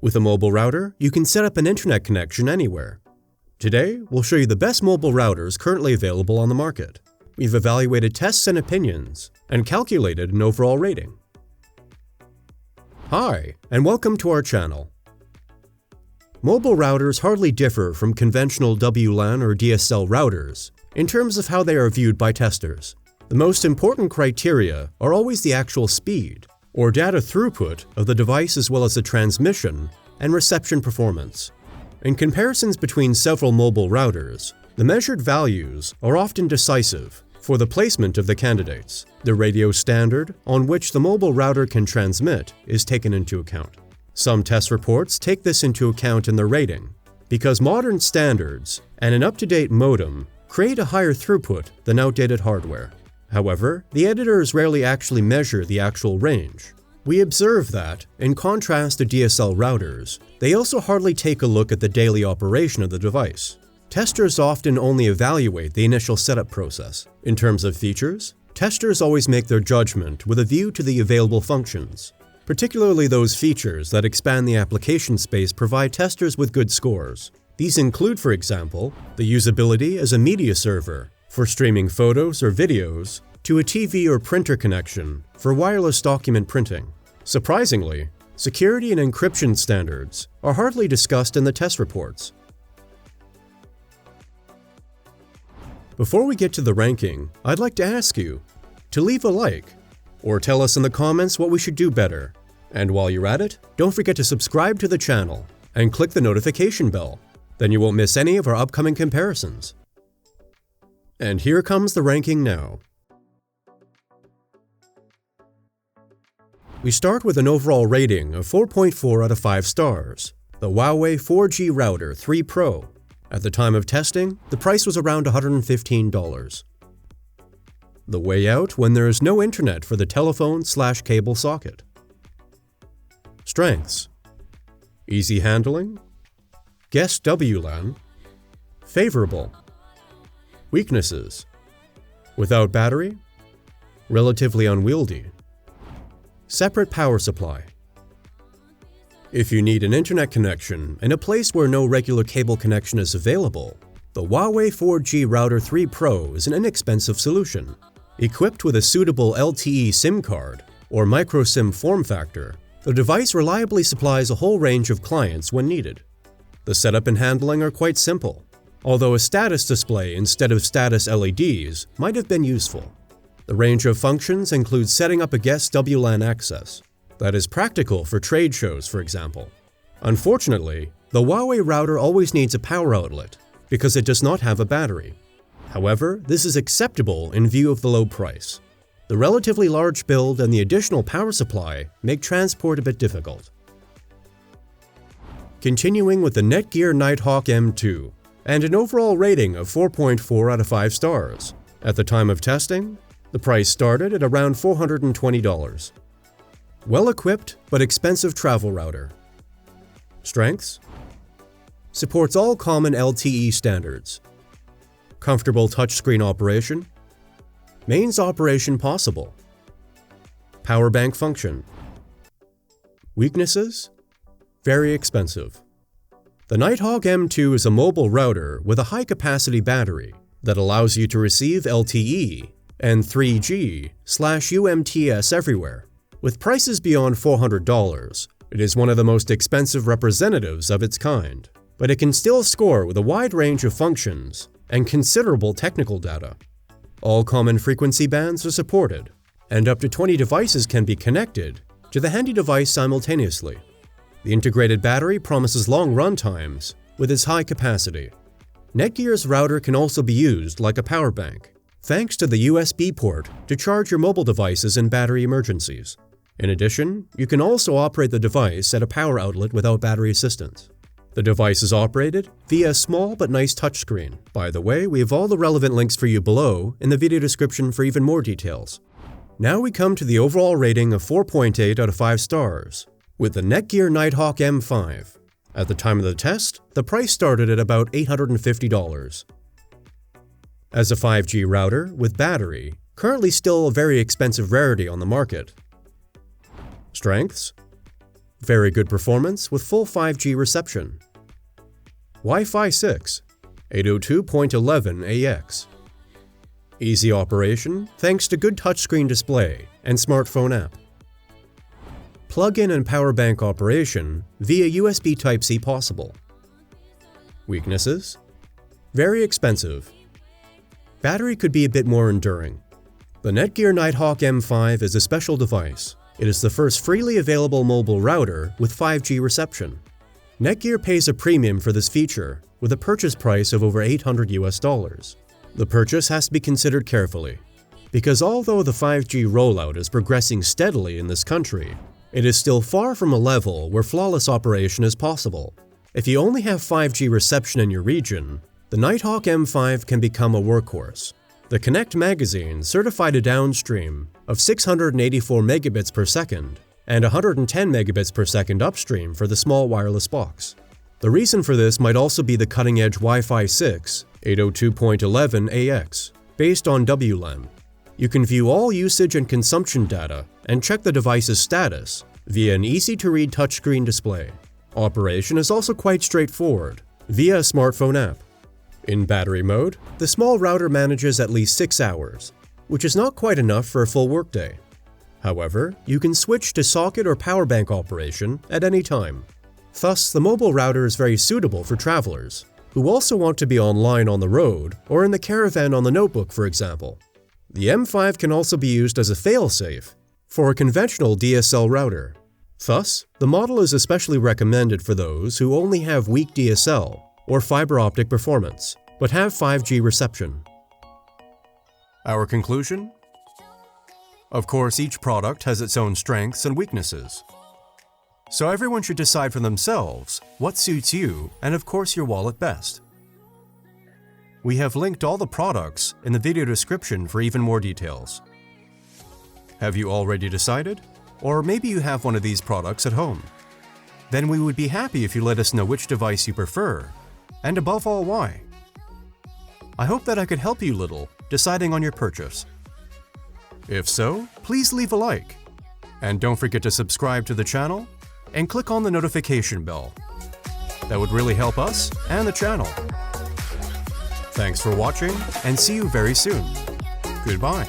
With a mobile router, you can set up an internet connection anywhere. Today, we'll show you the best mobile routers currently available on the market. We've evaluated tests and opinions, and calculated an overall rating. Hi, and welcome to our channel. Mobile routers hardly differ from conventional WLAN or DSL routers in terms of how they are viewed by testers. The most important criteria are always the actual speed, or data throughput, of the device as well as the transmission and reception performance. In comparisons between several mobile routers, the measured values are often decisive for the placement of the candidates. The radio standard on which the mobile router can transmit is taken into account. Some test reports take this into account in their rating, because modern standards and an up-to-date modem create a higher throughput than outdated hardware. However, the editors rarely actually measure the actual range. We observe that, in contrast to DSL routers, they also hardly take a look at the daily operation of the device. Testers often only evaluate the initial setup process. In terms of features, testers always make their judgment with a view to the available functions. Particularly those features that expand the application space provide testers with good scores. These include, for example, the usability as a media server for streaming photos or videos to a TV or printer connection for wireless document printing. Surprisingly, security and encryption standards are hardly discussed in the test reports. Before we get to the ranking, I'd like to ask you to leave a like or tell us in the comments what we should do better. And while you're at it, don't forget to subscribe to the channel and click the notification bell. Then you won't miss any of our upcoming comparisons. And here comes the ranking now. We start with an overall rating of 4.4 out of 5 stars. The Huawei 4G Router 3 Pro. At the time of testing, the price was around $115. The way out when there is no internet for the telephone/cable socket. Strengths: easy handling, guest WLAN, favorable. Weaknesses: without battery, relatively unwieldy, separate power supply. If you need an internet connection in a place where no regular cable connection is available, the Huawei 4G Router 3 Pro is an inexpensive solution. Equipped with a suitable LTE SIM card or micro SIM form factor, the device reliably supplies a whole range of clients when needed. The setup and handling are quite simple, although a status display instead of status LEDs might have been useful. The range of functions includes setting up a guest WLAN access. That is practical for trade shows, for example. Unfortunately, the Huawei router always needs a power outlet because it does not have a battery. However, this is acceptable in view of the low price. The relatively large build and the additional power supply make transport a bit difficult. Continuing with the NetGear Nighthawk M2, and an overall rating of 4.4 out of 5 stars. At the time of testing, the price started at around $420. Well-equipped but expensive travel router. Strengths: supports all common LTE standards. Comfortable touchscreen operation. Mains operation possible. Power bank function. Weaknesses: very expensive. The Nighthawk M2 is a mobile router with a high-capacity battery that allows you to receive LTE and 3G/UMTS everywhere. With prices beyond $400, it is one of the most expensive representatives of its kind, but it can still score with a wide range of functions and considerable technical data. All common frequency bands are supported, and up to 20 devices can be connected to the handy device simultaneously. The integrated battery promises long run times with its high capacity. NetGear's router can also be used like a power bank, thanks to the USB port to charge your mobile devices in battery emergencies. In addition, you can also operate the device at a power outlet without battery assistance. The device is operated via a small but nice touchscreen. By the way, we have all the relevant links for you below in the video description for even more details. Now we come to the overall rating of 4.8 out of 5 stars, with the NetGear Nighthawk M5. At the time of the test, the price started at about $850. As a 5G router with battery, currently still a very expensive rarity on the market. Strengths: Very good performance with full 5G reception. Wi-Fi 6, 802.11ax. Easy operation thanks to good touchscreen display and smartphone app. Plug-in and power bank operation via USB Type-C possible. Weaknesses: very expensive. Battery could be a bit more enduring. The NetGear Nighthawk M5 is a special device. It is the first freely available mobile router with 5G reception. NetGear pays a premium for this feature with a purchase price of over $800. The purchase has to be considered carefully, because although the 5G rollout is progressing steadily in this country, it is still far from a level where flawless operation is possible. If you only have 5G reception in your region, the Nighthawk M5 can become a workhorse. The Connect magazine certified a downstream of 684 megabits per second and 110 megabits per second upstream for the small wireless box. The reason for this might also be the cutting-edge Wi-Fi 6, 802.11ax, based on WLAN. You can view all usage and consumption data and check the device's status via an easy-to-read touchscreen display. Operation is also quite straightforward, via a smartphone app. In battery mode, the small router manages at least 6 hours, which is not quite enough for a full workday. However, you can switch to socket or power bank operation at any time. Thus, the mobile router is very suitable for travelers who also want to be online on the road or in the caravan on the notebook, for example. The M5 can also be used as a fail-safe for a conventional DSL router. Thus, the model is especially recommended for those who only have weak DSL or fiber optic performance, but have 5G reception. Our conclusion? Of course, each product has its own strengths and weaknesses. So everyone should decide for themselves what suits you and of course your wallet best. We have linked all the products in the video description for even more details. Have you already decided? Or maybe you have one of these products at home. Then we would be happy if you let us know which device you prefer, and above all, why. I hope that I could help you a little deciding on your purchase. If so, please leave a like. And don't forget to subscribe to the channel and click on the notification bell. That would really help us and the channel. Thanks for watching and see you very soon. Goodbye.